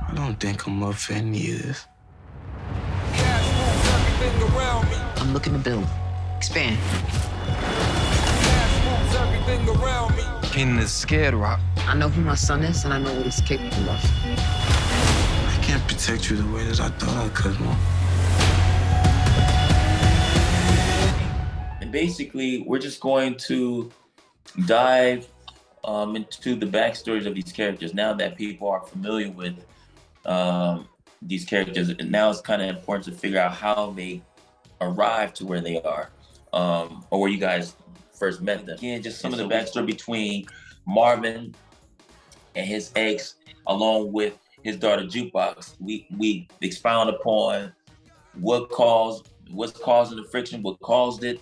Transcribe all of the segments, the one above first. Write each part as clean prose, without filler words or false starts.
I don't think I'm up for any of this. I'm looking to build, expand. Kanan is scared, Rock. I know who my son is, and I know what he's capable of. I can't protect you the way that I thought I could, Mom. And basically, we're just going to dive into the backstories of these characters. Now that people are familiar with these characters, now it's kind of important to figure out how they arrived to where they are, or where you guys first met them. Again, just some of the backstory between Marvin and his ex, along with his daughter Jukebox. We expound upon what's causing the friction, what caused it,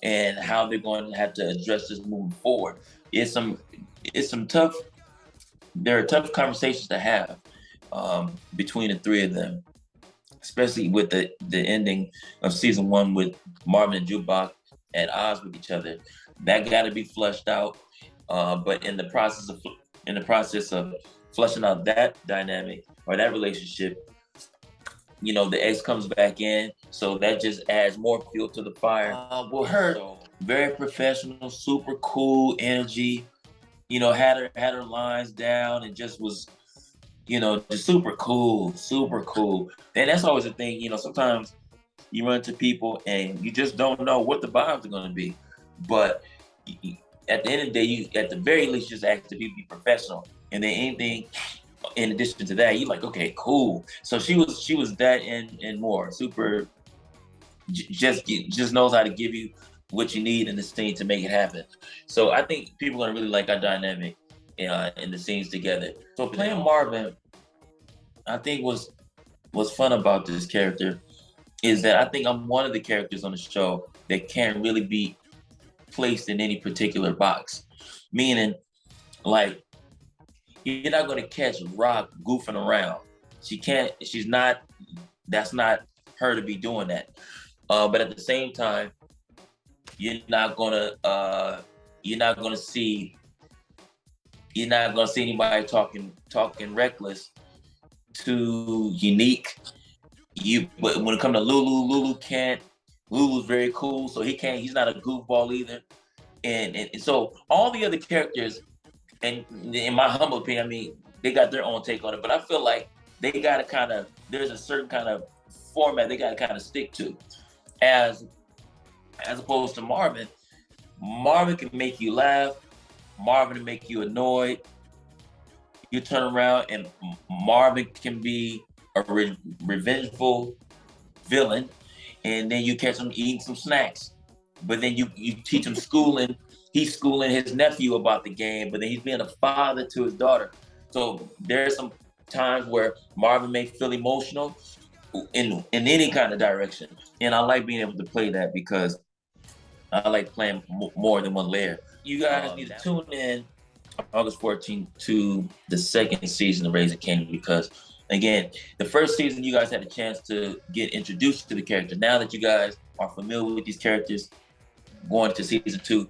and how they're going to have to address this moving forward. There are tough conversations to have between the three of them, especially with the ending of season 1 with Marvin and Jukebox at odds with each other. That got to be flushed out. But in the process of flushing out that dynamic or that relationship, the ex comes back in, so that just adds more fuel to the fire. Well, her very professional, super cool energy. Had her lines down and just was, just super cool. And that's always the thing. Sometimes you run into people and you just don't know what the vibes are going to be. But at the end of the day, you at the very least just ask to be professional. And then anything in addition to that, you're like, okay, cool. So she was that and more. Super, just knows how to give you what you need in the scene to make it happen. So I think people are gonna really like our dynamic in the scenes together. So playing Marvin, I think what's fun about this character is that I think I'm one of the characters on the show that can't really be placed in any particular box. Meaning, like, you're not gonna catch Rock goofing around. That's not her to be doing that. But at the same time, you're not gonna see anybody talking reckless to Unique. But when it comes to Lulu can't. Lulu's very cool, so he's not a goofball either. And so all the other characters, and in my humble opinion, I mean, they got their own take on it, but I feel like they gotta there's a certain kind of format they gotta kind of stick to. As opposed to Marvin. Marvin can make you laugh. Marvin can make you annoyed. You turn around and Marvin can be a revengeful villain, and then you catch him eating some snacks. But then you teach him schooling. He's schooling his nephew about the game, but then he's being a father to his daughter. So there's some times where Marvin may feel emotional in any kind of direction. And I like being able to play that because I like playing more than one layer. You guys need to tune in August 14th to the second season of Raising Kanan because, again, the first season you guys had a chance to get introduced to the characters. Now that you guys are familiar with these characters, going to season 2,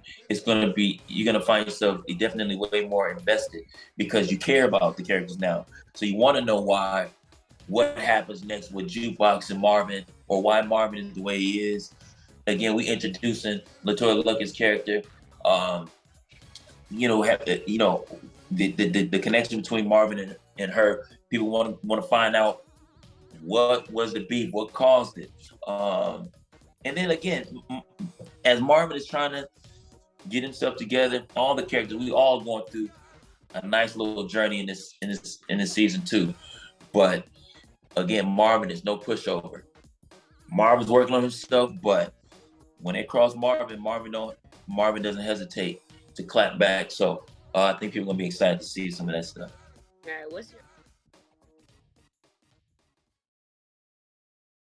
you're gonna find yourself definitely way more invested because you care about the characters now. So you want to know what happens next with Jukebox and Marvin, or why Marvin is the way he is. Again, we introducing LaToya Luckett's character. The connection between Marvin and her. People want to find out what was the beef, what caused it. And then again, as Marvin is trying to get himself together, all the characters, we all going through a nice little journey in this season 2. But again, Marvin is no pushover. Marvin's working on himself, but when they cross Marvin doesn't hesitate to clap back. So I think people are gonna be excited to see some of that stuff. All right, what's your